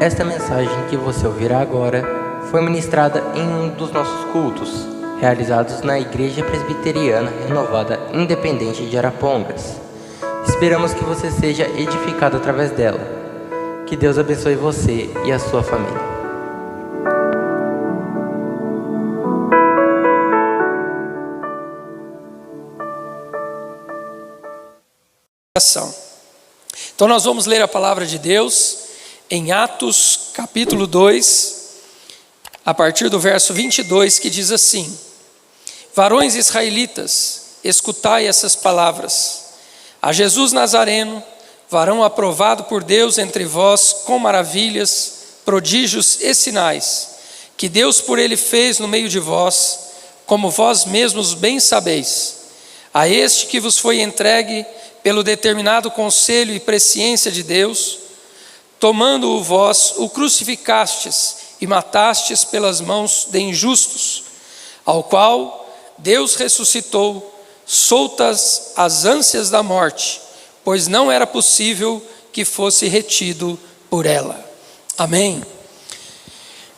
Esta mensagem que você ouvirá agora foi ministrada em um dos nossos cultos, realizados na Igreja Presbiteriana Renovada Independente de Arapongas. Esperamos que você seja edificado através dela. Que Deus abençoe você e a sua família. Então nós vamos ler a palavra de Deus em Atos capítulo 2, a partir do verso 22, que diz assim: Varões israelitas, escutai essas palavras. A Jesus Nazareno, varão aprovado por Deus entre vós com maravilhas, prodígios e sinais, que Deus por ele fez no meio de vós, como vós mesmos bem sabeis. A este que vos foi entregue pelo determinado conselho e presciência de Deus, tomando-o vós, o crucificastes e matastes pelas mãos de injustos, ao qual Deus ressuscitou, soltas as ânsias da morte, pois não era possível que fosse retido por ela. Amém.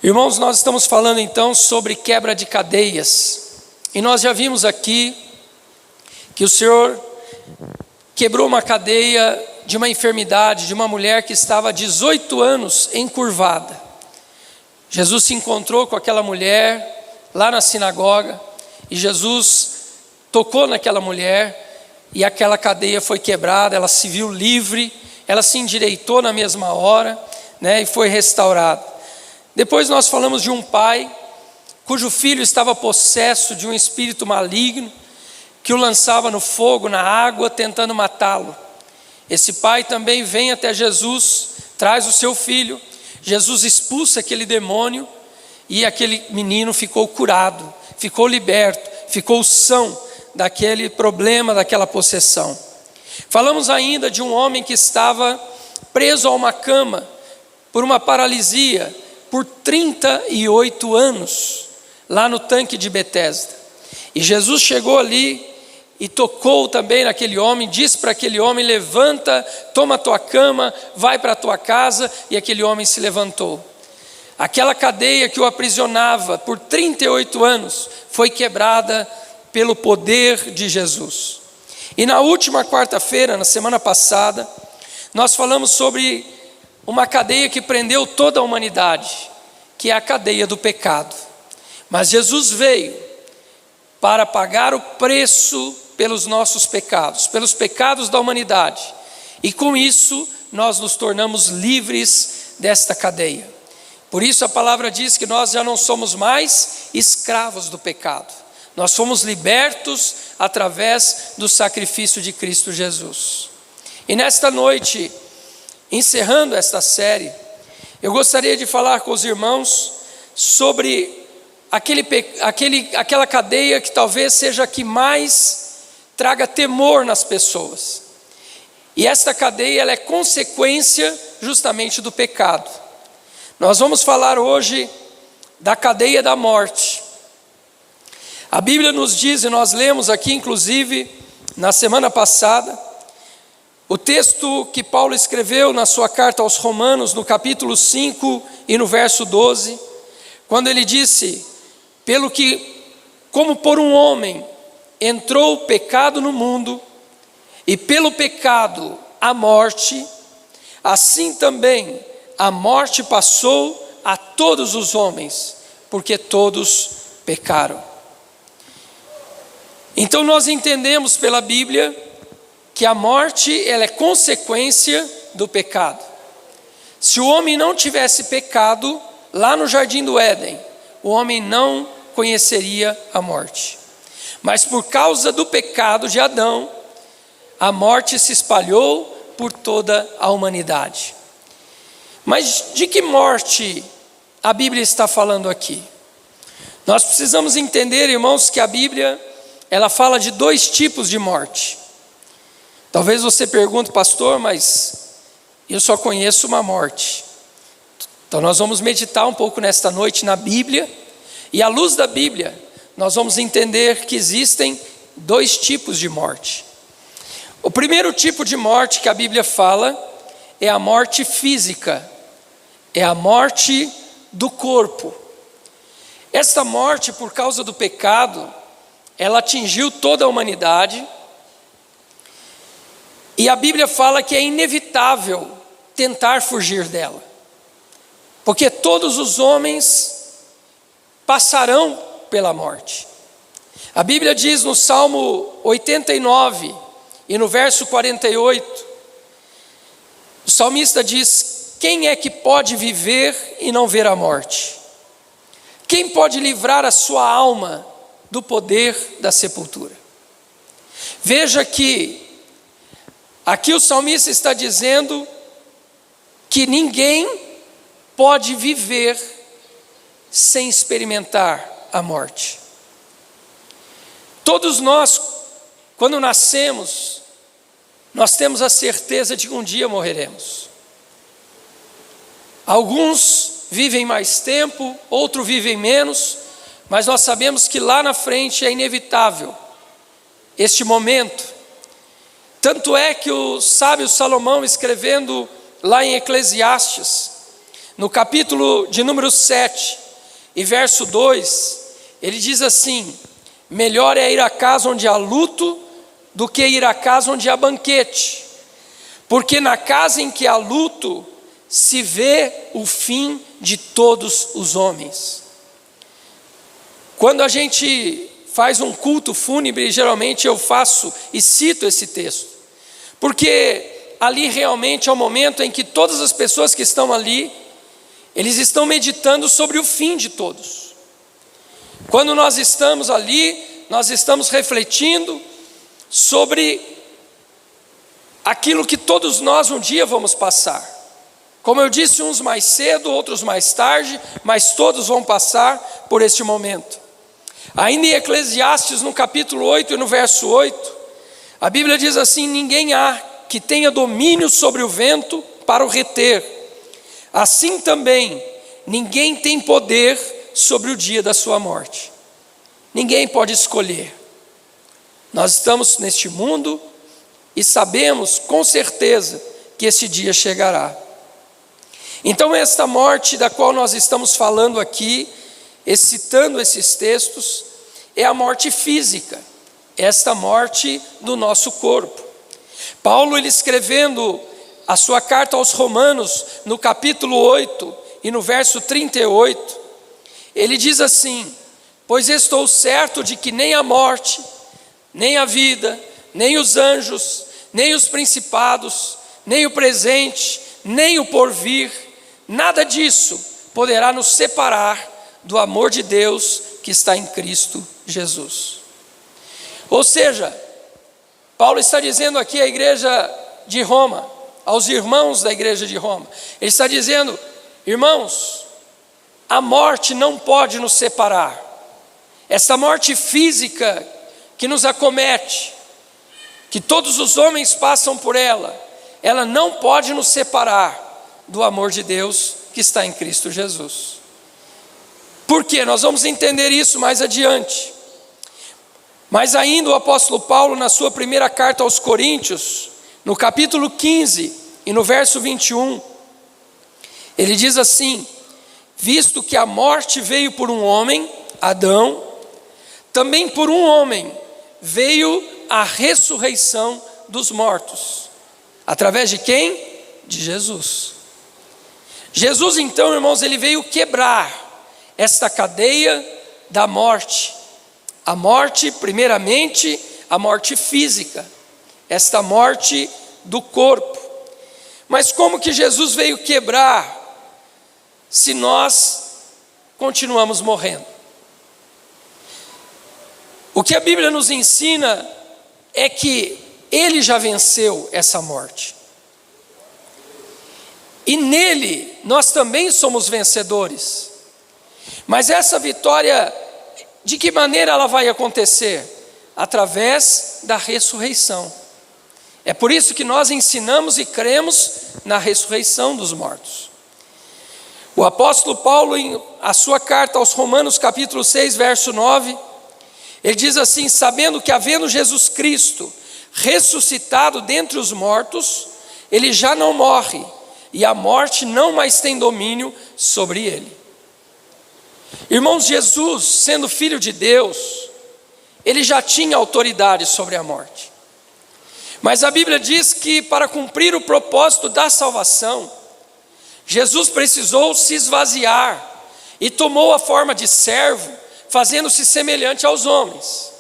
Irmãos, nós estamos falando então sobre quebra de cadeias, e nós já vimos aqui que o Senhor quebrou uma cadeia de uma enfermidade, de uma mulher que estava há 18 anos encurvada. Jesus se encontrou com aquela mulher lá na sinagoga, e Jesus tocou naquela mulher, e aquela cadeia foi quebrada, ela se viu livre, ela se endireitou na mesma hora, e foi restaurada. Depois nós falamos de um pai, cujo filho estava possesso de um espírito maligno, que o lançava no fogo, na água, tentando matá-lo. Esse pai também vem até Jesus, traz o seu filho. Jesus expulsa aquele demônio e aquele menino ficou curado, ficou liberto, ficou são daquele problema, daquela possessão. Falamos ainda de um homem que estava preso a uma cama por uma paralisia por 38 anos, lá no tanque de Betesda. E Jesus chegou ali e tocou também naquele homem, disse para aquele homem: levanta, toma a tua cama, vai para a tua casa. E aquele homem se levantou. Aquela cadeia que o aprisionava por 38 anos foi quebrada pelo poder de Jesus. E na última quarta-feira, na semana passada, nós falamos sobre uma cadeia que prendeu toda a humanidade, que é a cadeia do pecado. Mas Jesus veio para pagar o preço pelos nossos pecados, pelos pecados da humanidade, e com isso nós nos tornamos livres desta cadeia. Por isso a palavra diz que nós já não somos mais escravos do pecado, nós fomos libertos através do sacrifício de Cristo Jesus. E nesta noite, encerrando esta série, eu gostaria de falar com os irmãos sobre aquela cadeia que talvez seja a que mais traga temor nas pessoas. E esta cadeia, ela é consequência justamente do pecado. Nós vamos falar hoje da cadeia da morte. A Bíblia nos diz, e nós lemos aqui inclusive na semana passada, o texto que Paulo escreveu na sua carta aos Romanos, no capítulo 5 e no verso 12, quando ele disse: como por um homem entrou o pecado no mundo, e pelo pecado a morte, assim também a morte passou a todos os homens, porque todos pecaram. Então nós entendemos pela Bíblia que a morte, ela é consequência do pecado. Se o homem não tivesse pecado, lá no jardim do Éden, o homem não conheceria a morte. Mas por causa do pecado de Adão, a morte se espalhou por toda a humanidade. Mas de que morte a Bíblia está falando aqui? Nós precisamos entender, irmãos, que a Bíblia, ela fala de dois tipos de morte. Talvez você pergunte: pastor, mas eu só conheço uma morte. Então nós vamos meditar um pouco nesta noite na Bíblia, e à luz da Bíblia, nós vamos entender que existem dois tipos de morte. O primeiro tipo de morte que a Bíblia fala é a morte física, é a morte do corpo. Esta morte, por causa do pecado, ela atingiu toda a humanidade, e a Bíblia fala que é inevitável tentar fugir dela, porque todos os homens passarão pela morte. A Bíblia diz no Salmo 89 e no verso 48, o salmista diz: quem é que pode viver e não ver a morte? Quem pode livrar a sua alma do poder da sepultura? Veja que aqui o salmista está dizendo que ninguém pode viver sem experimentar a morte. Todos nós, quando nascemos, nós temos a certeza de que um dia morreremos. Alguns vivem mais tempo, outros vivem menos, mas nós sabemos que lá na frente é inevitável este momento. Tanto é que o sábio Salomão, escrevendo lá em Eclesiastes, no capítulo de número 7 e verso 2, ele diz assim: melhor é ir à casa onde há luto do que ir à casa onde há banquete, porque na casa em que há luto se vê o fim de todos os homens. Quando a gente faz um culto fúnebre, geralmente eu faço e cito esse texto, porque ali realmente é o momento em que todas as pessoas que estão ali, eles estão meditando sobre o fim de todos. Quando nós estamos ali, nós estamos refletindo sobre aquilo que todos nós um dia vamos passar. Como eu disse, uns mais cedo, outros mais tarde, mas todos vão passar por este momento. Ainda em Eclesiastes, no capítulo 8 e no verso 8, a Bíblia diz assim: ninguém há que tenha domínio sobre o vento para o reter. Assim também, ninguém tem poder sobre o dia da sua morte. Ninguém pode escolher. Nós estamos neste mundo e sabemos com certeza que esse dia chegará. Então esta morte da qual nós estamos falando aqui, citando esses textos, é a morte física, esta morte do nosso corpo. Paulo, ele escrevendo a sua carta aos Romanos, no capítulo 8 e no verso 38, ele diz assim: pois estou certo de que nem a morte, nem a vida, nem os anjos, nem os principados, nem o presente, nem o porvir, nada disso poderá nos separar do amor de Deus que está em Cristo Jesus. Ou seja, Paulo está dizendo aqui à igreja de Roma, aos irmãos da igreja de Roma, ele está dizendo: irmãos, a morte não pode nos separar. Essa morte física que nos acomete, que todos os homens passam por ela, ela não pode nos separar do amor de Deus que está em Cristo Jesus. Por quê? Nós vamos entender isso mais adiante. Mas ainda o apóstolo Paulo, na sua primeira carta aos Coríntios, no capítulo 15 e no verso 21, ele diz assim: visto que a morte veio por um homem, Adão, também por um homem veio a ressurreição dos mortos. Através de quem? De Jesus. Jesus, então, irmãos, ele veio quebrar esta cadeia da morte. A morte, primeiramente, a morte física, esta morte do corpo. Mas como que Jesus veio quebrar se nós continuamos morrendo? O que a Bíblia nos ensina é que ele já venceu essa morte. E nele nós também somos vencedores. Mas essa vitória, de que maneira ela vai acontecer? Através da ressurreição. É por isso que nós ensinamos e cremos na ressurreição dos mortos. O apóstolo Paulo, em a sua carta aos Romanos, capítulo 6, verso 9, ele diz assim: sabendo que havendo Jesus Cristo ressuscitado dentre os mortos, ele já não morre, e a morte não mais tem domínio sobre ele. Irmãos, Jesus, sendo filho de Deus, ele já tinha autoridade sobre a morte. Mas a Bíblia diz que para cumprir o propósito da salvação, Jesus precisou se esvaziar e tomou a forma de servo, fazendo-se semelhante aos homens.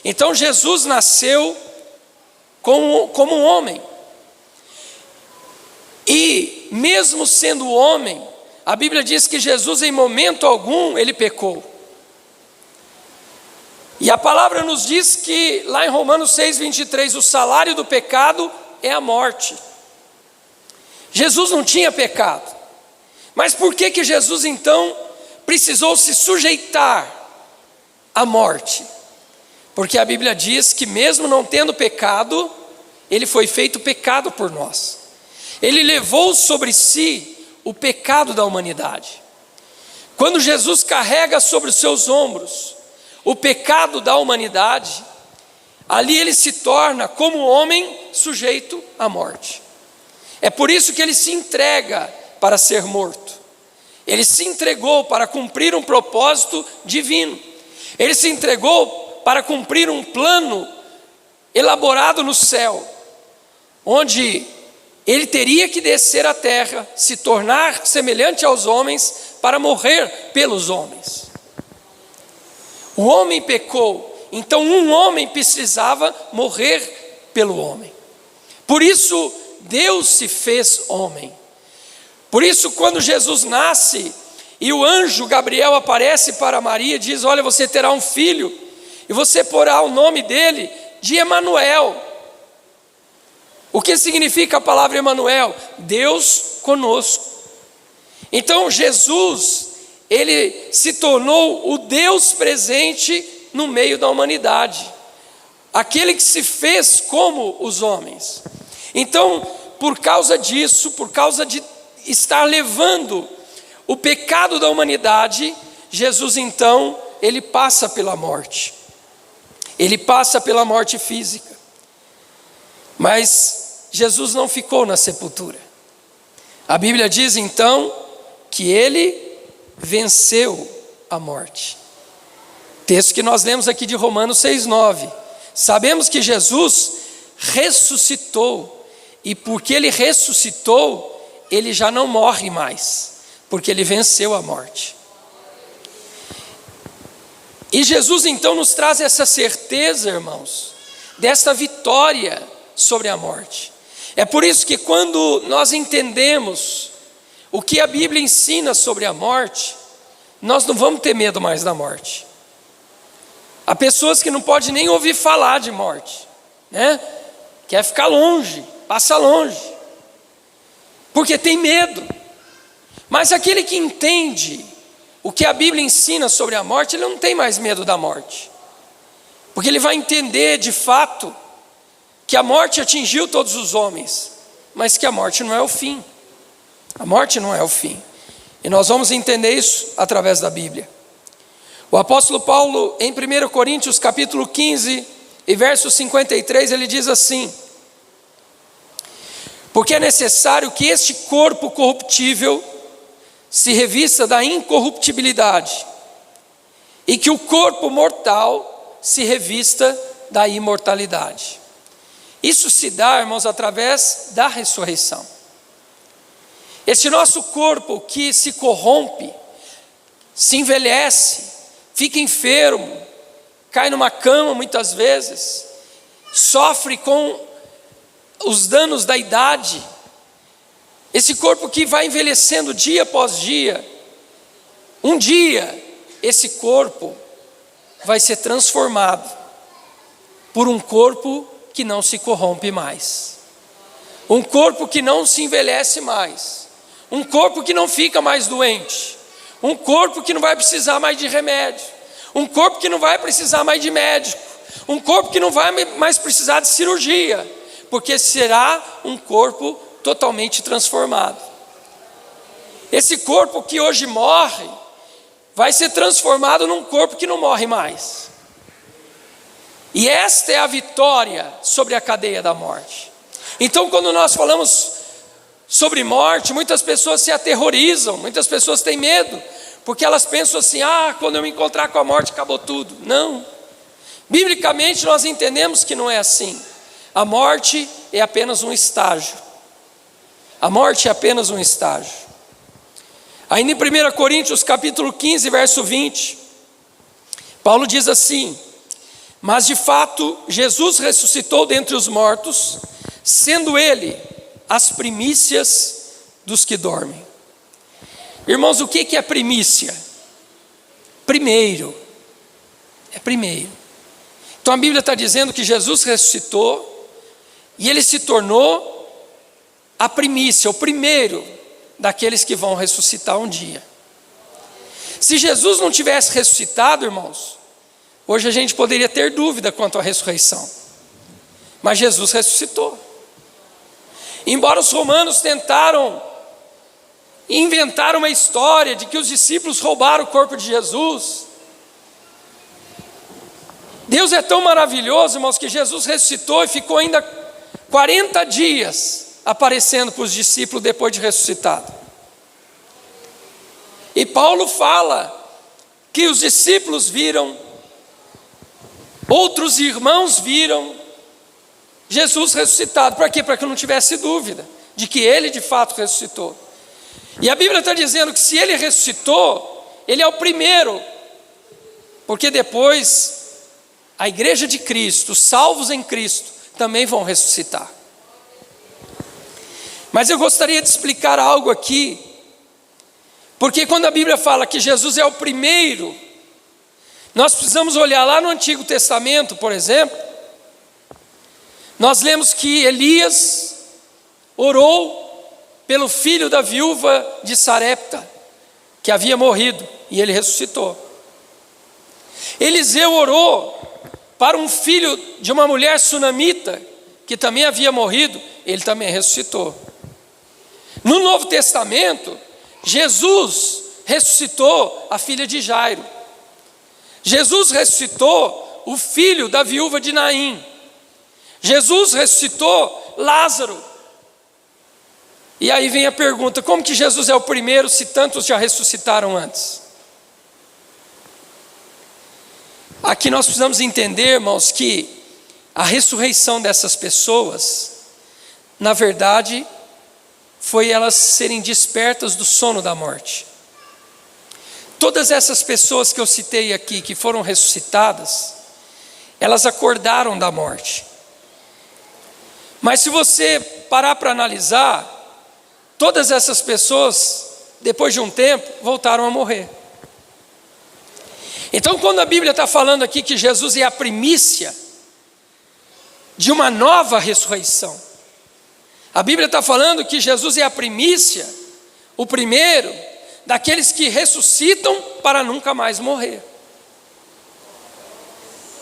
Então Jesus nasceu como um homem. E mesmo sendo homem, a Bíblia diz que Jesus em momento algum ele pecou. E a palavra nos diz que lá em Romanos 6:23, o salário do pecado é a morte. Jesus não tinha pecado. Mas por que Jesus então precisou se sujeitar à morte? Porque a Bíblia diz que mesmo não tendo pecado, ele foi feito pecado por nós. Ele levou sobre si o pecado da humanidade. Quando Jesus carrega sobre os seus ombros o pecado da humanidade, ali ele se torna como homem sujeito à morte. É por isso que ele se entrega para ser morto. Ele se entregou para cumprir um propósito divino. Ele se entregou para cumprir um plano elaborado no céu, onde ele teria que descer à terra, se tornar semelhante aos homens para morrer pelos homens. O homem pecou, então um homem precisava morrer pelo homem. Por isso Deus se fez homem. Por isso quando Jesus nasce e o anjo Gabriel aparece para Maria e diz: olha, você terá um filho e você porá o nome dele de Emanuel. O que significa a palavra Emanuel? Deus conosco. Então Jesus, ele se tornou o Deus presente no meio da humanidade, aquele que se fez como os homens. Então, por causa disso, por causa de estar levando o pecado da humanidade, Jesus então, ele passa pela morte. Ele passa pela morte física. Mas Jesus não ficou na sepultura. A Bíblia diz então que ele venceu a morte. Texto que nós lemos aqui de Romanos 6:9. Sabemos que Jesus ressuscitou, e porque ele ressuscitou, ele já não morre mais, porque ele venceu a morte. E Jesus então nos traz essa certeza, irmãos, desta vitória sobre a morte. É por isso que quando nós entendemos o que a Bíblia ensina sobre a morte, nós não vamos ter medo mais da morte. Há pessoas que não podem nem ouvir falar de morte, né? Quer ficar longe, passa longe, porque tem medo. Mas aquele que entende o que a Bíblia ensina sobre a morte, ele não tem mais medo da morte, porque ele vai entender de fato que a morte atingiu todos os homens, mas que a morte não é o fim. A morte não é o fim. E nós vamos entender isso através da Bíblia. O apóstolo Paulo, em 1 Coríntios capítulo 15 e verso 53, ele diz assim: porque é necessário que este corpo corruptível se revista da incorruptibilidade, e que o corpo mortal se revista da imortalidade. Isso se dá, irmãos, através da ressurreição. Este nosso corpo que se corrompe, se envelhece, fica enfermo, cai numa cama muitas vezes, sofre com os danos da idade, esse corpo que vai envelhecendo dia após dia, um dia esse corpo vai ser transformado por um corpo que não se corrompe mais, um corpo que não se envelhece mais, um corpo que não fica mais doente, um corpo que não vai precisar mais de remédio, um corpo que não vai precisar mais de médico, um corpo que não vai mais precisar de cirurgia, porque será um corpo totalmente transformado. Esse corpo que hoje morre, vai ser transformado num corpo que não morre mais. E esta é a vitória sobre a cadeia da morte. Então, quando nós falamos sobre morte, muitas pessoas se aterrorizam, muitas pessoas têm medo, porque elas pensam assim: quando eu me encontrar com a morte, acabou tudo. Não. Biblicamente nós entendemos que não é assim. A morte é apenas um estágio. A morte é apenas um estágio. Ainda em 1 Coríntios capítulo 15, verso 20, Paulo diz assim: mas de fato Jesus ressuscitou dentre os mortos, sendo ele as primícias dos que dormem. Irmãos, o que é primícia? Primeiro. É primeiro. Então a Bíblia está dizendo que Jesus ressuscitou e ele se tornou a primícia, o primeiro daqueles que vão ressuscitar um dia. Se Jesus não tivesse ressuscitado, irmãos, hoje a gente poderia ter dúvida quanto à ressurreição. Mas Jesus ressuscitou. Embora os romanos tentaram inventar uma história de que os discípulos roubaram o corpo de Jesus, Deus é tão maravilhoso, irmãos, que Jesus ressuscitou e ficou ainda 40 dias aparecendo para os discípulos depois de ressuscitado. E Paulo fala que os discípulos viram, outros irmãos viram Jesus ressuscitado. Para quê? Para que não tivesse dúvida de que ele de fato ressuscitou. E a Bíblia está dizendo que se ele ressuscitou, ele é o primeiro, porque depois a igreja de Cristo, os salvos em Cristo, também vão ressuscitar. Mas eu gostaria de explicar algo aqui, porque quando a Bíblia fala que Jesus é o primeiro, nós precisamos olhar lá no Antigo Testamento, por exemplo. Nós lemos que Elias orou pelo filho da viúva de Sarepta, que havia morrido, e ele ressuscitou. Eliseu orou para um filho de uma mulher sunamita, que também havia morrido, ele também ressuscitou. No Novo Testamento, Jesus ressuscitou a filha de Jairo. Jesus ressuscitou o filho da viúva de Naim. Jesus ressuscitou Lázaro. E aí vem a pergunta: como que Jesus é o primeiro se tantos já ressuscitaram antes? Aqui nós precisamos entender, irmãos, que a ressurreição dessas pessoas, na verdade, foi elas serem despertas do sono da morte. Todas essas pessoas que eu citei aqui, que foram ressuscitadas, elas acordaram da morte. Mas se você parar para analisar, todas essas pessoas, depois de um tempo, voltaram a morrer. Então, quando a Bíblia está falando aqui que Jesus é a primícia de uma nova ressurreição, a Bíblia está falando que Jesus é a primícia, o primeiro daqueles que ressuscitam para nunca mais morrer.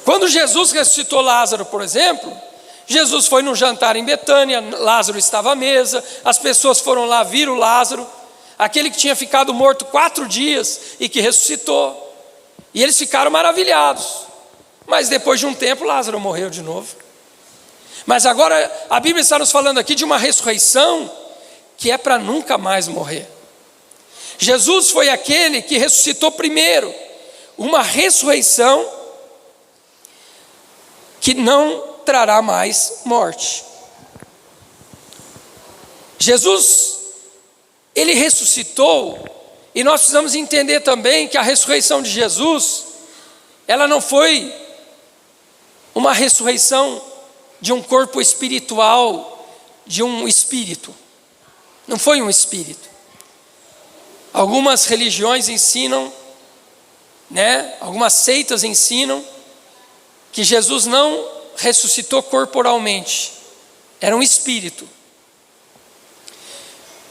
Quando Jesus ressuscitou Lázaro, por exemplo, Jesus foi num jantar em Betânia, Lázaro estava à mesa, as pessoas foram lá, viram Lázaro, aquele que tinha ficado morto 4 dias e que ressuscitou. E eles ficaram maravilhados. Mas depois de um tempo, Lázaro morreu de novo. Mas agora a Bíblia está nos falando aqui de uma ressurreição que é para nunca mais morrer. Jesus foi aquele que ressuscitou primeiro, uma ressurreição que não trará mais morte. Jesus, ele ressuscitou. E nós precisamos entender também que a ressurreição de Jesus, ela não foi uma ressurreição de um corpo espiritual, de um espírito. Não foi um espírito. Algumas religiões ensinam, algumas seitas ensinam que Jesus não ressuscitou corporalmente, era um espírito.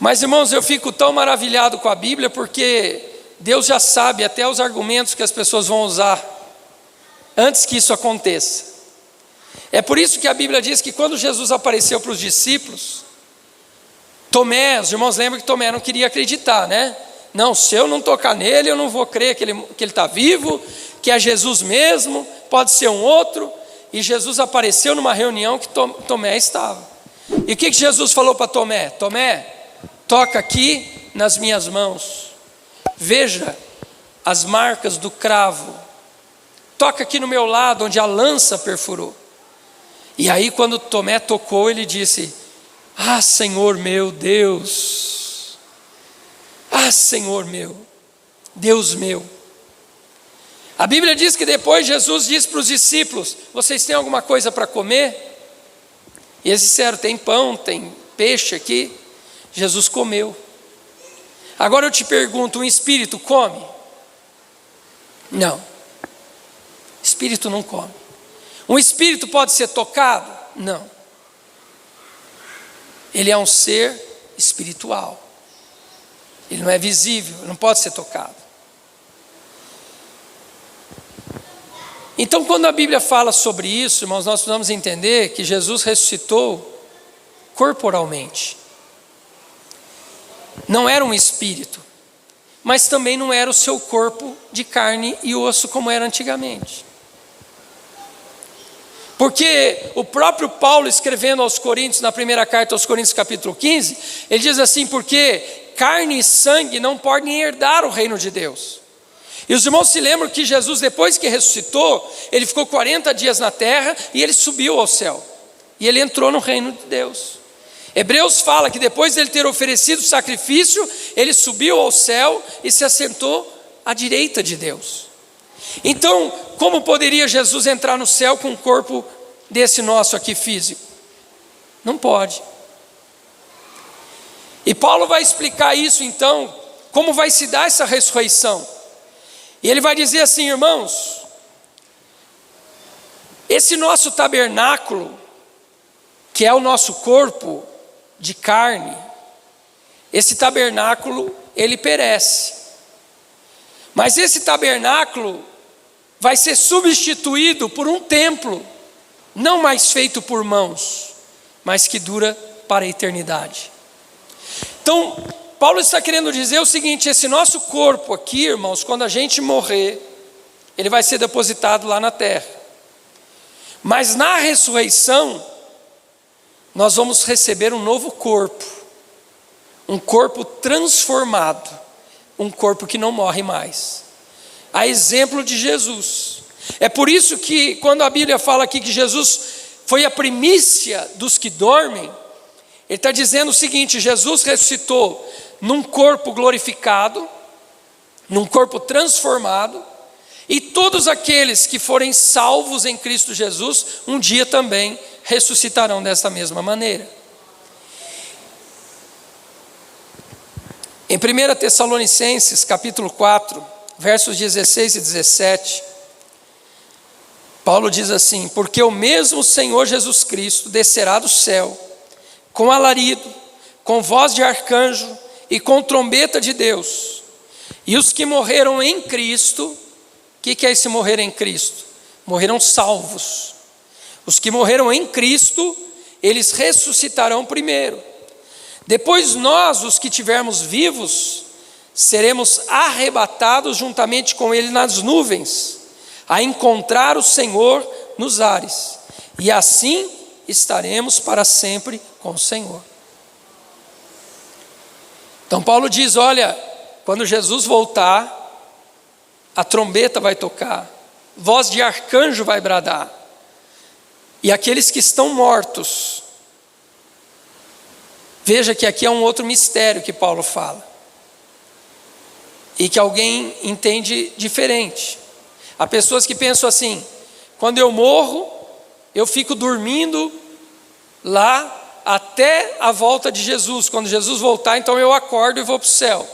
Mas, irmãos, eu fico tão maravilhado com a Bíblia, porque Deus já sabe até os argumentos que as pessoas vão usar antes que isso aconteça. É por isso que a Bíblia diz que quando Jesus apareceu para os discípulos, Tomé, os irmãos lembram que Tomé não queria acreditar, né? Não, se eu não tocar nele, eu não vou crer que ele está vivo, que é Jesus mesmo, pode ser um outro. E Jesus apareceu numa reunião que Tomé estava. E o que Jesus falou para Tomé? Tomé, toca aqui nas minhas mãos, veja as marcas do cravo, toca aqui no meu lado onde a lança perfurou. E aí quando Tomé tocou, ele disse: ah, Senhor meu Deus, ah, Senhor meu, Deus meu. A Bíblia diz que depois Jesus disse para os discípulos: vocês têm alguma coisa para comer? E eles disseram: tem pão, tem peixe aqui. Jesus comeu. Agora eu te pergunto, um espírito come? Não. Espírito não come. Um espírito pode ser tocado? Não. Ele é um ser espiritual. Ele não é visível, não pode ser tocado. Então, quando a Bíblia fala sobre isso, irmãos, nós precisamos entender que Jesus ressuscitou corporalmente. Não era um espírito, mas também não era o seu corpo de carne e osso como era antigamente. Porque o próprio Paulo, escrevendo aos Coríntios, na primeira carta aos Coríntios capítulo 15, ele diz assim: porque carne e sangue não podem herdar o reino de Deus. E os irmãos se lembram que Jesus, depois que ressuscitou, ele ficou 40 dias na terra e ele subiu ao céu. E ele entrou no reino de Deus. Hebreus fala que depois de ele ter oferecido o sacrifício, ele subiu ao céu e se assentou à direita de Deus. Então, como poderia Jesus entrar no céu com um corpo desse nosso aqui físico? Não pode. E Paulo vai explicar isso então, como vai se dar essa ressurreição. E ele vai dizer assim: irmãos, esse nosso tabernáculo, que é o nosso corpo de carne, esse tabernáculo, ele perece. Mas esse tabernáculo vai ser substituído por um templo, não mais feito por mãos, mas que dura para a eternidade. Então, Paulo está querendo dizer o seguinte: esse nosso corpo aqui, irmãos, quando a gente morrer, ele vai ser depositado lá na terra. Mas na ressurreição, nós vamos receber um novo corpo, um corpo transformado, um corpo que não morre mais, a exemplo de Jesus. É por isso que quando a Bíblia fala aqui que Jesus foi a primícia dos que dormem, ele está dizendo o seguinte: Jesus ressuscitou num corpo glorificado, num corpo transformado, e todos aqueles que forem salvos em Cristo Jesus, um dia também ressuscitarão dessa mesma maneira. Em 1 Tessalonicenses capítulo 4, versos 16 e 17, Paulo diz assim: porque o mesmo Senhor Jesus Cristo descerá do céu, com alarido, com voz de arcanjo e com trombeta de Deus, e os que morreram em Cristo, o que é esse morrer em Cristo? Morreram salvos. Os que morreram em Cristo, eles ressuscitarão primeiro. Depois nós, os que tivermos vivos, seremos arrebatados juntamente com ele nas nuvens, a encontrar o Senhor nos ares, e assim estaremos para sempre com o Senhor. Então Paulo diz: olha, quando Jesus voltar, a trombeta vai tocar, voz de arcanjo vai bradar, e aqueles que estão mortos, veja que aqui é um outro mistério que Paulo fala, e que alguém entende diferente. Há pessoas que pensam assim: quando eu morro, eu fico dormindo lá até a volta de Jesus. Quando Jesus voltar, então eu acordo e vou para o céu.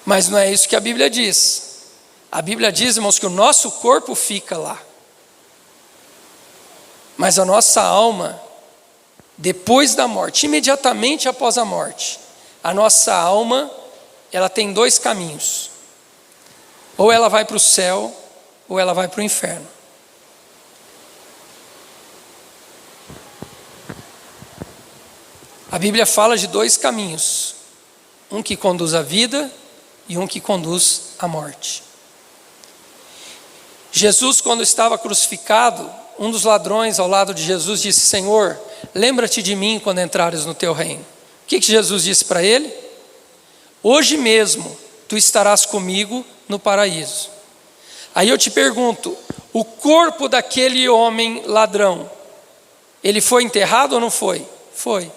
Mas não é isso que a Bíblia diz. A Bíblia diz, irmãos, que o nosso corpo fica lá, mas a nossa alma, depois da morte, imediatamente após a morte, a nossa alma, ela tem dois caminhos: ou ela vai para o céu, ou ela vai para o inferno. A Bíblia fala de dois caminhos, um que conduz à vida e um que conduz à morte. Jesus, quando estava crucificado, um dos ladrões ao lado de Jesus disse: Senhor, lembra-te de mim quando entrares no teu reino. O que Jesus disse para ele? Hoje mesmo tu estarás comigo no paraíso. Aí eu te pergunto, o corpo daquele homem ladrão, ele foi enterrado ou não foi? Foi.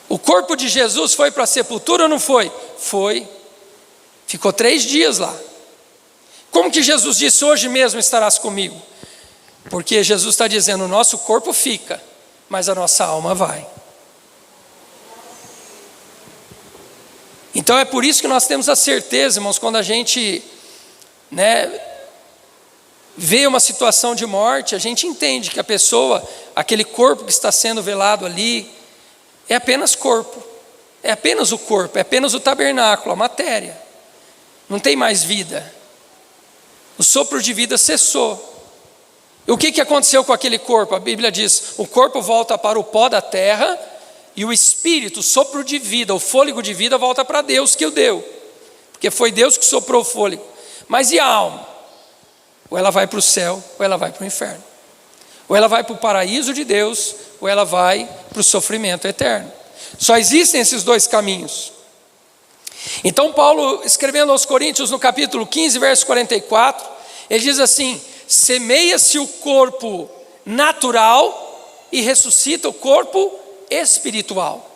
O corpo de Jesus foi para a sepultura ou não foi? Foi. Ficou 3 dias lá. Como que Jesus disse, hoje mesmo estarás comigo? Porque Jesus está dizendo, o nosso corpo fica, mas a nossa alma vai. Então é por isso que nós temos a certeza, irmãos, quando a gente vê uma situação de morte, a gente entende que a pessoa, aquele corpo que está sendo velado ali, é apenas corpo, é apenas o corpo, é apenas o tabernáculo, a matéria, não tem mais vida, o sopro de vida cessou. E o que aconteceu com aquele corpo? A Bíblia diz, o corpo volta para o pó da terra, e o espírito, o sopro de vida, o fôlego de vida volta para Deus que o deu, porque foi Deus que soprou o fôlego. Mas e a alma? Ou ela vai para o céu, ou ela vai para o inferno. Ou ela vai para o paraíso de Deus, ou ela vai para o sofrimento eterno. Só existem esses 2 caminhos. Então Paulo, escrevendo aos Coríntios no capítulo 15, verso 44, ele diz assim, semeia-se o corpo natural e ressuscita o corpo espiritual.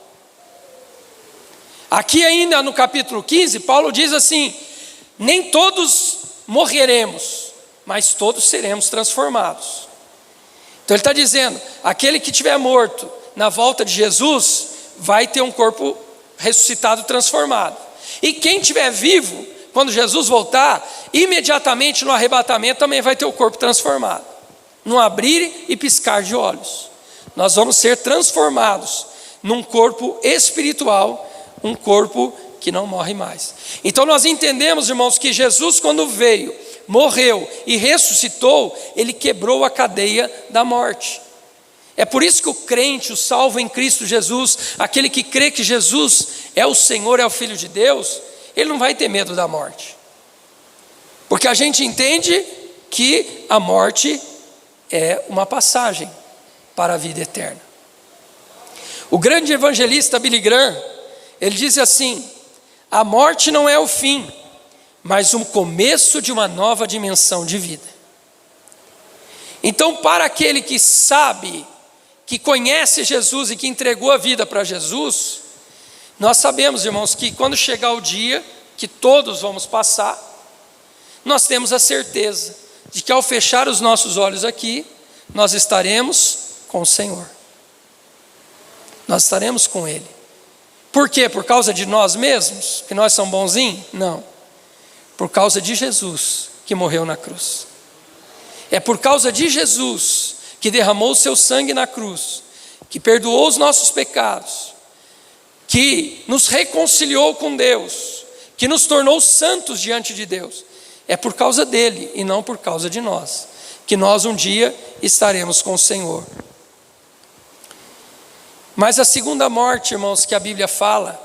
Aqui ainda no capítulo 15, Paulo diz assim, nem todos morreremos, mas todos seremos transformados. Então ele está dizendo, aquele que estiver morto na volta de Jesus, vai ter um corpo ressuscitado, transformado. E quem estiver vivo, quando Jesus voltar, imediatamente no arrebatamento também vai ter o corpo transformado. No abrir e piscar de olhos. Nós vamos ser transformados num corpo espiritual, um corpo que não morre mais. Então nós entendemos, irmãos, que Jesus, quando veio, morreu e ressuscitou, ele quebrou a cadeia da morte. É por isso que o crente, o salvo em Cristo Jesus, aquele que crê que Jesus é o Senhor, é o Filho de Deus, ele não vai ter medo da morte. Porque a gente entende que a morte é uma passagem para a vida eterna. O grande evangelista Billy Graham, ele diz assim, a morte não é o fim, mas o começo de uma nova dimensão de vida. Então, para aquele que sabe, que conhece Jesus e que entregou a vida para Jesus, nós sabemos, irmãos, que quando chegar o dia que todos vamos passar, nós temos a certeza de que ao fechar os nossos olhos aqui, nós estaremos com o Senhor. Nós estaremos com Ele. Por quê? Por causa de nós mesmos? Que nós somos bonzinhos? Não. Por causa de Jesus que morreu na cruz. É por causa de Jesus que derramou o seu sangue na cruz, que perdoou os nossos pecados, que nos reconciliou com Deus, que nos tornou santos diante de Deus. É por causa dele e não por causa de nós, que nós um dia estaremos com o Senhor. Mas a segunda morte, irmãos, que a Bíblia fala,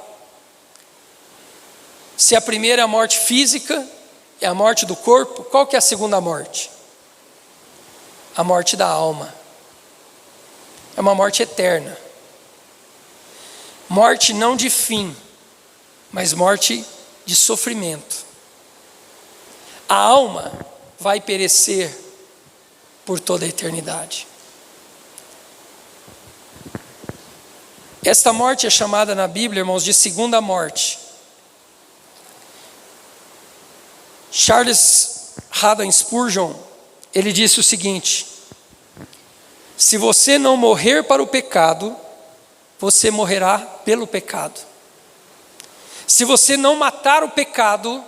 se a primeira é a morte física, é a morte do corpo, qual que é a segunda morte? A morte da alma. É uma morte eterna. Morte não de fim, mas morte de sofrimento. A alma vai perecer por toda a eternidade. Esta morte é chamada na Bíblia, irmãos, de segunda morte. Charles Haddon Spurgeon, ele disse o seguinte: se você não morrer para o pecado, você morrerá pelo pecado. Se você não matar o pecado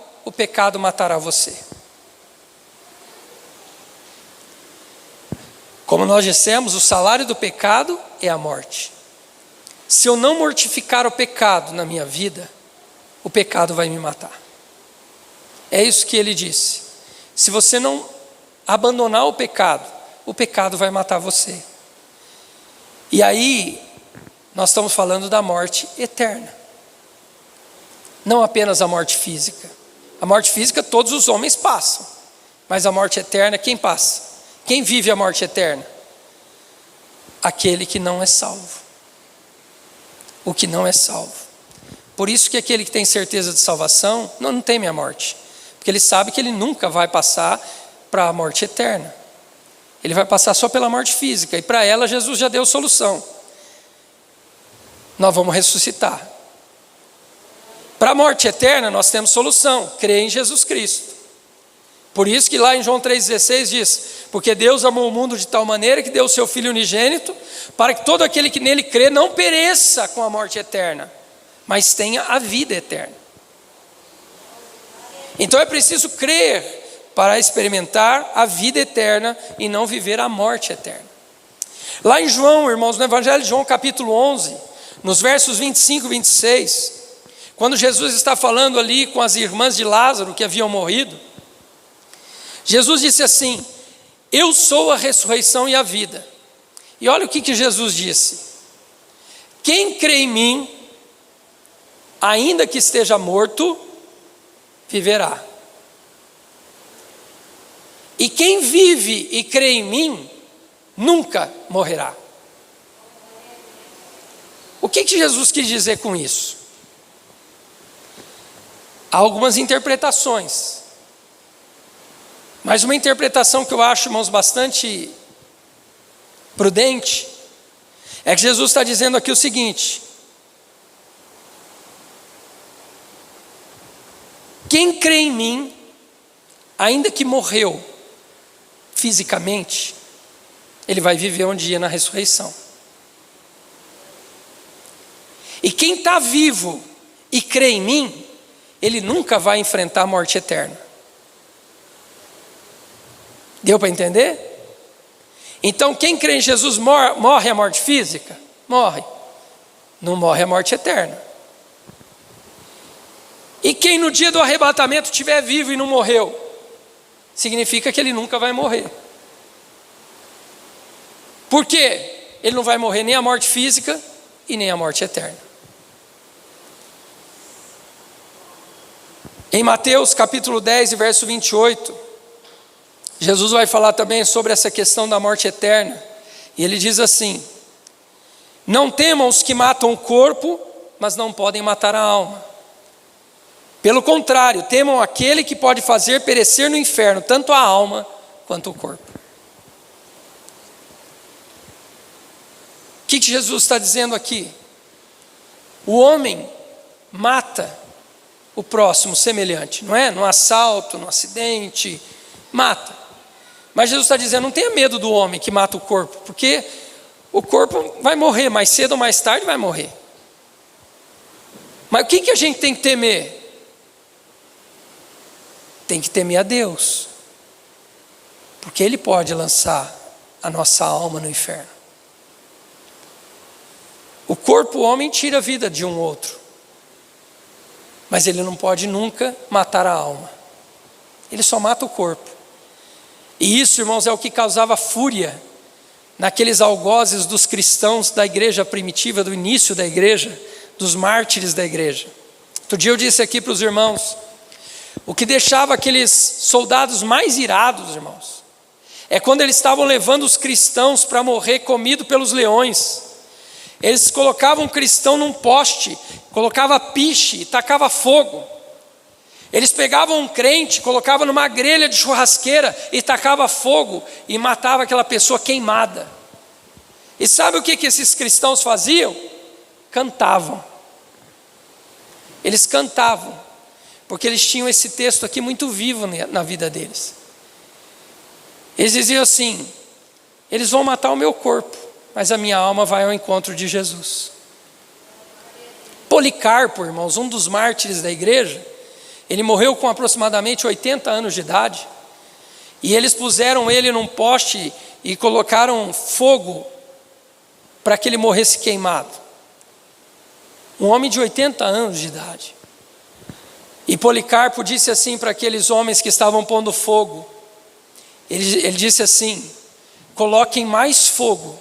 matará você. Como nós dissemos, o salário do pecado é a morte. Se eu não mortificar o pecado na minha vida, o pecado vai me matar. É isso que ele disse. Se você não abandonar o pecado vai matar você. E aí, nós estamos falando da morte eterna. Não apenas a morte física. A morte física todos os homens passam. Mas a morte eterna, quem passa? Quem vive a morte eterna? aquele que não é salvo. O que não é salvo. Por isso que aquele que tem certeza de salvação não teme a morte. Porque ele sabe que ele nunca vai passar para a morte eterna. Ele vai passar só pela morte física. E para ela Jesus já deu solução. Nós vamos ressuscitar. Para a morte eterna nós temos solução. Crer em Jesus Cristo. Por isso que lá em João 3,16 diz: porque Deus amou o mundo de tal maneira que deu o seu Filho unigênito, para que todo aquele que nele crê não pereça com a morte eterna, mas tenha a vida eterna. Então é preciso crer para experimentar a vida eterna e não viver a morte eterna. Lá em João, irmãos, no Evangelho de João capítulo 11, nos versos 25 e 26, quando Jesus está falando ali com as irmãs de Lázaro que haviam morrido, Jesus disse assim: eu sou a ressurreição e a vida. E olha o que Jesus disse: quem crê em mim, ainda que esteja morto, viverá. E quem vive e crê em mim, nunca morrerá. O que Jesus quis dizer com isso? Há algumas interpretações. Mas uma interpretação que eu acho, irmãos, bastante prudente, é que Jesus está dizendo aqui o seguinte: quem crê em mim, ainda que morreu fisicamente, ele vai viver um dia na ressurreição. E quem está vivo e crê em mim, ele nunca vai enfrentar a morte eterna. Deu para entender? Então quem crê em Jesus morre a morte física? Morre. Não morre a morte eterna. E quem no dia do arrebatamento estiver vivo e não morreu, significa que ele nunca vai morrer. Por quê? Ele não vai morrer nem a morte física e nem a morte eterna. Em Mateus capítulo 10 e verso 28, Jesus vai falar também sobre essa questão da morte eterna. E ele diz assim: não temam os que matam o corpo, mas não podem matar a alma. Pelo contrário, temam aquele que pode fazer perecer no inferno tanto a alma quanto o corpo. O que Jesus está dizendo aqui? O homem mata o próximo semelhante, não é? Num assalto, num acidente, mata. Mas Jesus está dizendo: não tenha medo do homem que mata o corpo, porque o corpo vai morrer, mais cedo ou mais tarde vai morrer. Mas o que a gente tem que temer? Tem que temer a Deus, porque Ele pode lançar a nossa alma no inferno. O corpo, o homem, tira a vida de um outro, mas ele não pode nunca matar a alma. Ele só mata o corpo. E isso, irmãos, é o que causava fúria naqueles algozes dos cristãos da igreja primitiva, do início da igreja, dos mártires da igreja. Outro dia eu disse aqui para os irmãos, o que deixava aqueles soldados mais irados, irmãos, é quando eles estavam levando os cristãos para morrer comido pelos leões. Eles colocavam um cristão num poste, colocava piche e tacava fogo. Eles pegavam um crente, colocavam numa grelha de churrasqueira e tacava fogo e matava aquela pessoa queimada. E sabe o que esses cristãos faziam? Cantavam. Eles cantavam, porque eles tinham esse texto aqui muito vivo na vida deles. Eles diziam assim: eles vão matar o meu corpo, mas a minha alma vai ao encontro de Jesus. Policarpo, irmãos, um dos mártires da igreja, ele morreu com aproximadamente 80 anos de idade, e eles puseram ele num poste e colocaram fogo para que ele morresse queimado. Um homem de 80 anos de idade. E Policarpo disse assim para aqueles homens que estavam pondo fogo, ele disse assim: coloquem mais fogo,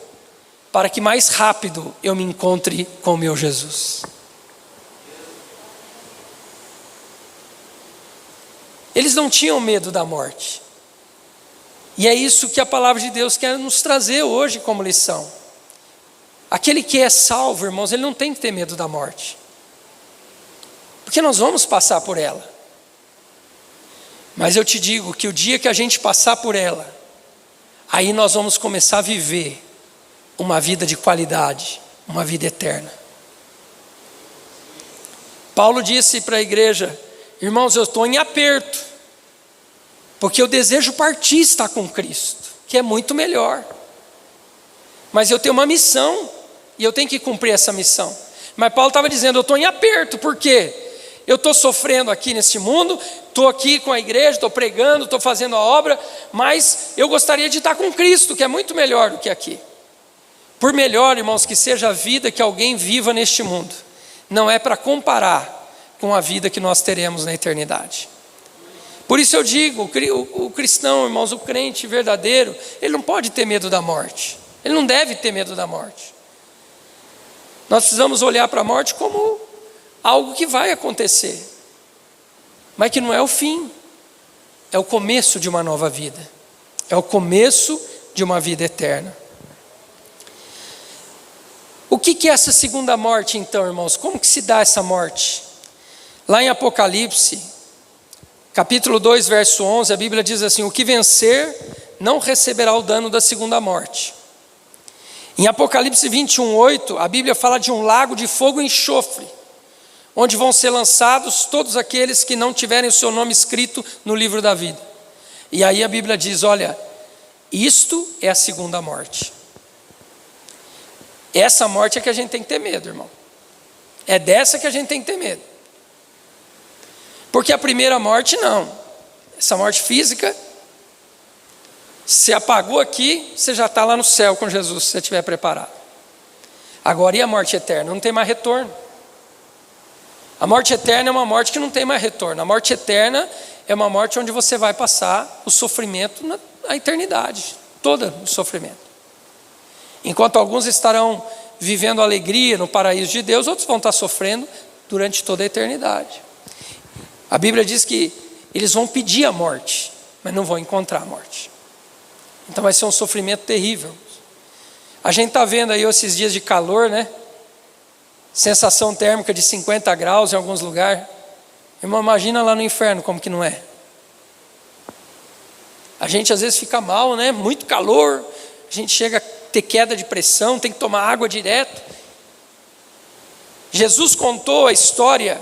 para que mais rápido eu me encontre com o meu Jesus. Eles não tinham medo da morte. E é isso que a palavra de Deus quer nos trazer hoje como lição. Aquele que é salvo, irmãos, ele não tem que ter medo da morte. Porque nós vamos passar por ela. Mas eu te digo que o dia que a gente passar por ela, aí nós vamos começar a viver uma vida de qualidade, uma vida eterna. Paulo disse para a igreja: irmãos, eu estou em aperto, porque eu desejo partir e estar com Cristo, que é muito melhor. Mas eu tenho uma missão, e eu tenho que cumprir essa missão. Mas Paulo estava dizendo: eu estou em aperto, por quê? Eu estou sofrendo aqui nesse mundo, estou aqui com a igreja, estou pregando, estou fazendo a obra, mas eu gostaria de estar com Cristo, que é muito melhor do que aqui. Por melhor, irmãos, que seja a vida que alguém viva neste mundo, não é para comparar com a vida que nós teremos na eternidade. Por isso eu digo, o cristão, irmãos, o crente verdadeiro, ele não pode ter medo da morte, ele não deve ter medo da morte. Nós precisamos olhar para a morte como algo que vai acontecer, mas que não é o fim, é o começo de uma nova vida, é o começo de uma vida eterna. O que é essa segunda morte então, irmãos? Como que se dá essa morte? Lá em Apocalipse, capítulo 2, verso 11, a Bíblia diz assim: o que vencer não receberá o dano da segunda morte. Em Apocalipse 21, 8, a Bíblia fala de um lago de fogo e enxofre, onde vão ser lançados todos aqueles que não tiverem o seu nome escrito no livro da vida. E aí a Bíblia diz: olha, isto é a segunda morte. Essa morte é que a gente tem que ter medo, irmão. É dessa que a gente tem que ter medo. Porque a primeira morte não. Essa morte física, você apagou aqui, você já está lá no céu com Jesus, se você estiver preparado. Agora, e a morte eterna? Não tem mais retorno. A morte eterna é uma morte que não tem mais retorno. A morte eterna é uma morte onde você vai passar o sofrimento na eternidade, todo o sofrimento. Enquanto alguns estarão vivendo alegria no paraíso de Deus, outros vão estar sofrendo durante toda a eternidade. A Bíblia diz que eles vão pedir a morte, mas não vão encontrar a morte. Então vai ser um sofrimento terrível. A gente está vendo aí esses dias de calor, né? Sensação térmica de 50 graus em alguns lugares. Irmão, imagina lá no inferno como que não é. A gente às vezes fica mal, né? Muito calor, a gente chega a ter queda de pressão, tem que tomar água direto. Jesus contou a história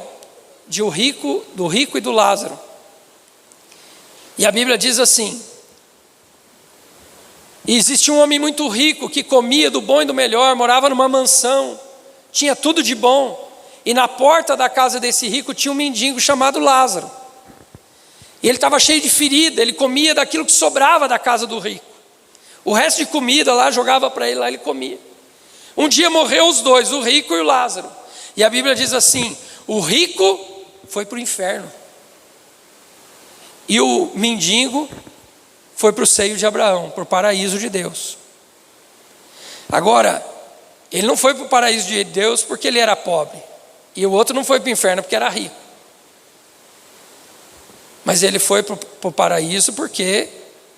do rico e do Lázaro. E a Bíblia diz assim: e existia um homem muito rico que comia do bom e do melhor, morava numa mansão, tinha tudo de bom, e na porta da casa desse rico tinha um mendigo chamado Lázaro. E ele estava cheio de ferida, ele comia daquilo que sobrava da casa do rico. O resto de comida lá jogava para ele, lá ele comia. Um dia morreu os dois, o rico e o Lázaro. E a Bíblia diz assim: o rico foi para o inferno, e o mendigo foi para o seio de Abraão, para o paraíso de Deus. Agora, ele não foi para o paraíso de Deus porque ele era pobre, e o outro não foi para o inferno porque era rico. Mas ele foi para o paraíso porque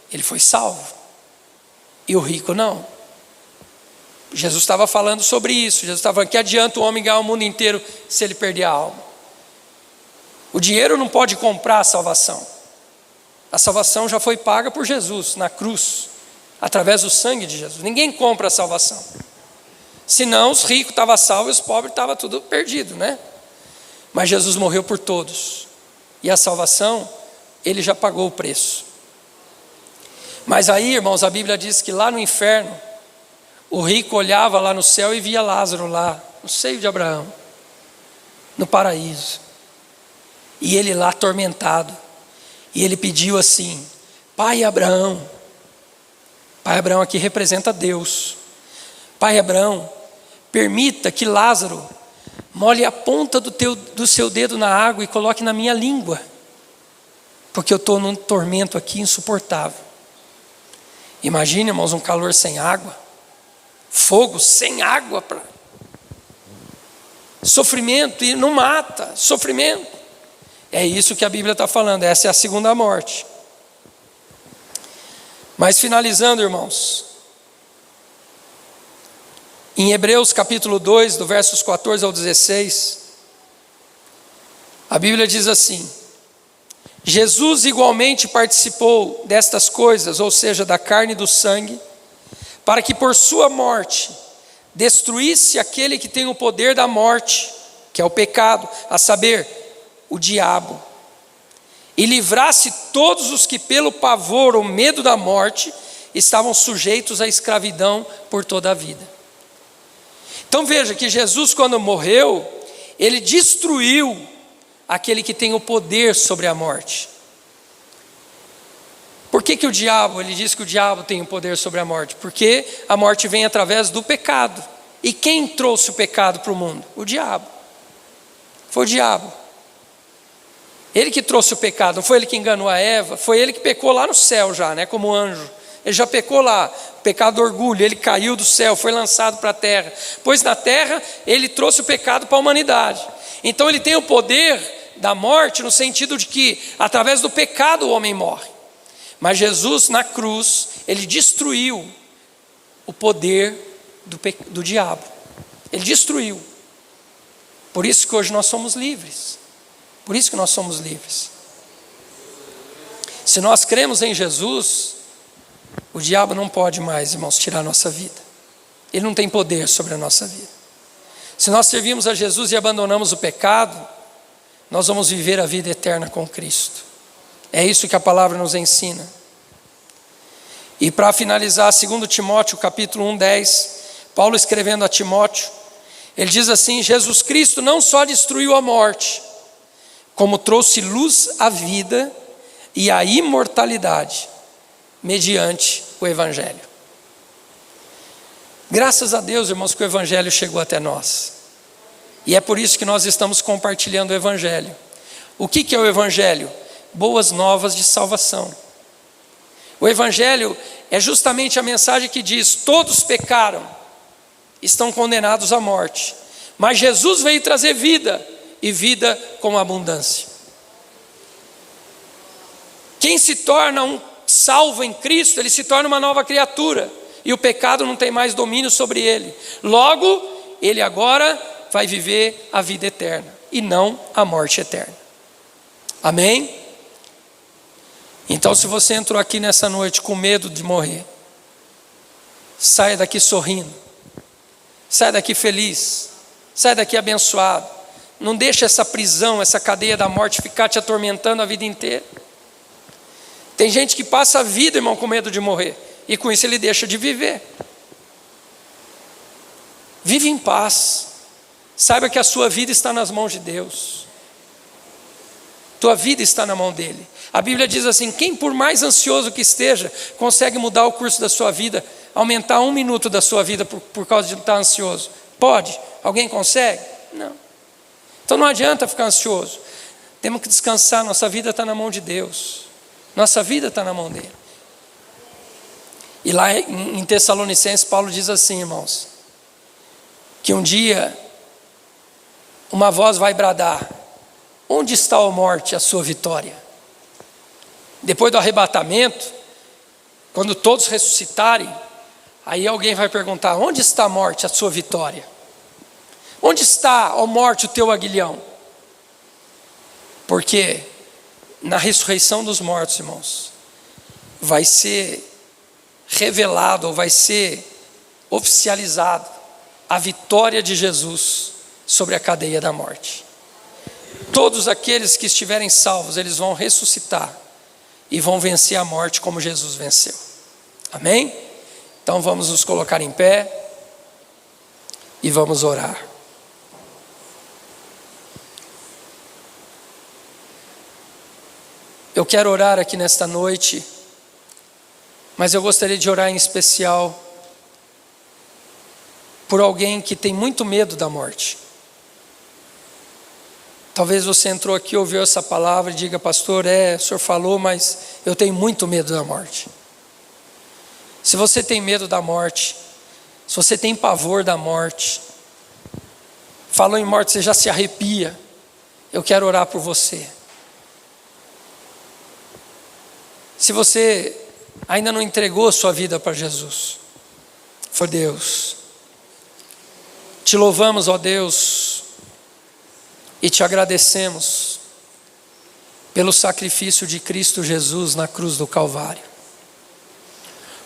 ele foi salvo, e o rico não. Jesus estava falando sobre isso. Jesus estava falando: que adianta o homem ganhar o mundo inteiro se ele perder a alma? O dinheiro não pode comprar a salvação. A salvação já foi paga por Jesus na cruz, através do sangue de Jesus. Ninguém compra a salvação. Senão os ricos estavam salvos e os pobres estavam tudo perdido, né? Mas Jesus morreu por todos, e a salvação, ele já pagou o preço. Mas aí, irmãos, a Bíblia diz que lá no inferno, o rico olhava lá no céu e via Lázaro lá, no seio de Abraão, no paraíso. E ele lá atormentado. E ele pediu assim: Pai Abraão. Pai Abraão aqui representa Deus. Pai Abraão, permita que Lázaro molhe a ponta do seu dedo na água e coloque na minha língua, porque eu estou num tormento aqui insuportável. Imagine, irmãos, um calor sem água, fogo sem água, sofrimento, e não mata, sofrimento. É isso que a Bíblia está falando, essa é a segunda morte. Mas finalizando, irmãos, Em Hebreus capítulo 2, do versos 14 ao 16, a Bíblia diz assim: Jesus igualmente participou destas coisas, ou seja, da carne e do sangue, para que por sua morte destruísse aquele que tem o poder da morte, que é o pecado, a saber, o diabo, e livrasse todos os que pelo pavor ou medo da morte estavam sujeitos à escravidão por toda a vida. Então veja que Jesus, quando morreu, ele destruiu aquele que tem o poder sobre a morte. Por que o diabo, ele diz que o diabo tem o poder sobre a morte? Porque a morte vem através do pecado. E quem trouxe o pecado para o mundo? O diabo. Foi o diabo. Ele que trouxe o pecado, não foi ele que enganou a Eva, foi ele que pecou lá no céu já, né, como anjo. Ele já pecou lá, pecado do orgulho, ele caiu do céu, foi lançado para a terra. Pois na terra ele trouxe o pecado para a humanidade. Então ele tem o poder da morte no sentido de que através do pecado o homem morre. Mas Jesus na cruz, ele destruiu o poder do diabo. Ele destruiu. Por isso que hoje nós somos livres. Por isso que nós somos livres. Se nós cremos em Jesus, o diabo não pode mais, irmãos, tirar a nossa vida. Ele não tem poder sobre a nossa vida. Se nós servimos a Jesus e abandonamos o pecado, nós vamos viver a vida eterna com Cristo. É isso que a palavra nos ensina. E para finalizar, 2 Timóteo capítulo 1:10, Paulo escrevendo a Timóteo, ele diz assim: Jesus Cristo não só destruiu a morte, como trouxe luz à vida e à imortalidade, mediante o Evangelho. Graças a Deus, irmãos, que o Evangelho chegou até nós. E é por isso que nós estamos compartilhando o Evangelho. O que é o Evangelho? Boas novas de salvação. O Evangelho é justamente a mensagem que diz: todos pecaram, estão condenados à morte, mas Jesus veio trazer vida, e vida com abundância. Quem se torna um salvo em Cristo, ele se torna uma nova criatura, e o pecado não tem mais domínio sobre ele. Logo, ele agora vai viver a vida eterna, e não a morte eterna. Amém? Então, se você entrou aqui nessa noite com medo de morrer, saia daqui sorrindo, saia daqui feliz, saia daqui abençoado. Não deixe essa prisão, essa cadeia da morte ficar te atormentando a vida inteira. Tem gente que passa a vida, irmão, com medo de morrer, e com isso ele deixa de viver. Vive em paz. Saiba que a sua vida está nas mãos de Deus. Tua vida está na mão dele. A Bíblia diz assim: quem por mais ansioso que esteja, consegue mudar o curso da sua vida, aumentar 1 minuto da sua vida por causa de estar ansioso? Pode? Alguém consegue? Não. Então não adianta ficar ansioso. Temos que descansar, nossa vida está na mão de Deus. Nossa vida está na mão dele. E lá em Tessalonicenses, Paulo diz assim, irmãos, que um dia uma voz vai bradar: onde está, ó morte, a sua vitória? Depois do arrebatamento, quando todos ressuscitarem, aí alguém vai perguntar: onde está a morte, a sua vitória? Onde está, ó morte, o teu aguilhão? Porque na ressurreição dos mortos, irmãos, vai ser revelado, ou vai ser oficializado a vitória de Jesus sobre a cadeia da morte. Todos aqueles que estiverem salvos, eles vão ressuscitar e vão vencer a morte como Jesus venceu. Amém? Então vamos nos colocar em pé e vamos orar. Eu quero orar aqui nesta noite, mas eu gostaria de orar em especial por alguém que tem muito medo da morte. Talvez você entrou aqui, ouviu essa palavra e diga: pastor, o senhor falou, mas eu tenho muito medo da morte. Se você tem medo da morte, se você tem pavor da morte, falou em morte, você já se arrepia, eu quero orar por você. Se você ainda não entregou sua vida para Jesus, for Deus, Te louvamos, ó Deus, e te agradecemos pelo sacrifício de Cristo Jesus na cruz do Calvário.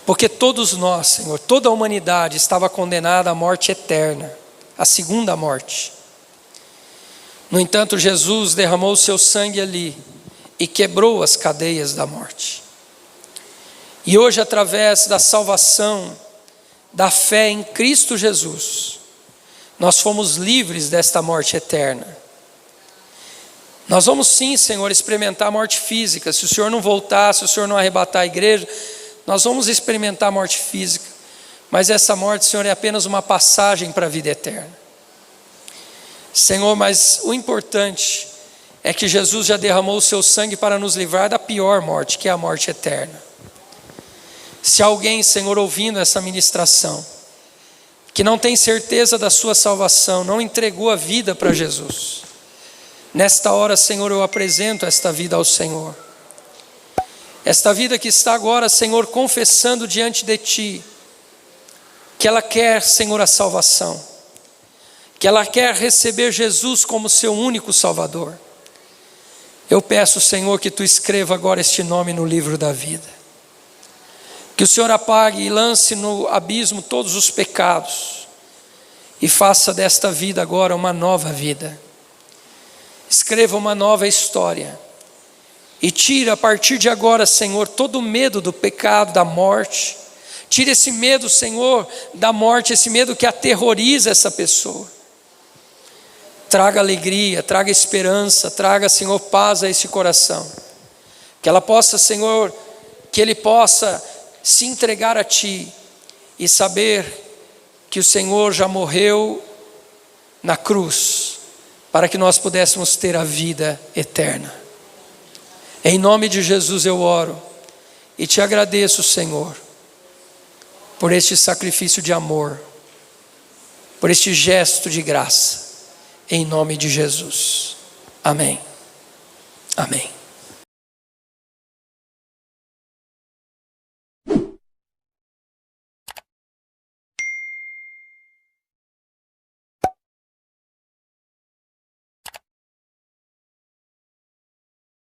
Porque todos nós, Senhor, toda a humanidade estava condenada à morte eterna, à segunda morte. No entanto, Jesus derramou o seu sangue ali e quebrou as cadeias da morte. E hoje, através da salvação, da fé em Cristo Jesus, nós fomos livres desta morte eterna. Nós vamos sim, Senhor, experimentar a morte física. Se o Senhor não voltar, se o Senhor não arrebatar a igreja, nós vamos experimentar a morte física. Mas essa morte, Senhor, é apenas uma passagem para a vida eterna. Senhor, mas o importante é que Jesus já derramou o seu sangue para nos livrar da pior morte, que é a morte eterna. Se alguém, Senhor, ouvindo essa ministração, que não tem certeza da sua salvação, não entregou a vida para Jesus, nesta hora, Senhor, eu apresento esta vida ao Senhor. Esta vida que está agora, Senhor, confessando diante de Ti, que ela quer, Senhor, a salvação, que ela quer receber Jesus como seu único Salvador. Eu peço, Senhor, que Tu escreva agora este nome no livro da vida. Que o Senhor apague e lance no abismo todos os pecados e faça desta vida agora uma nova vida. Escreva uma nova história e tira a partir de agora, Senhor, todo o medo do pecado, da morte. Tira esse medo, Senhor, da morte, esse medo que aterroriza essa pessoa. Traga alegria, traga esperança, traga, Senhor, paz a esse coração. Que ela possa, Senhor, que ele possa se entregar a Ti e saber que o Senhor já morreu na cruz para que nós pudéssemos ter a vida eterna. Em nome de Jesus eu oro e Te agradeço, Senhor, por este sacrifício de amor, por este gesto de graça, em nome de Jesus. Amém. Amém.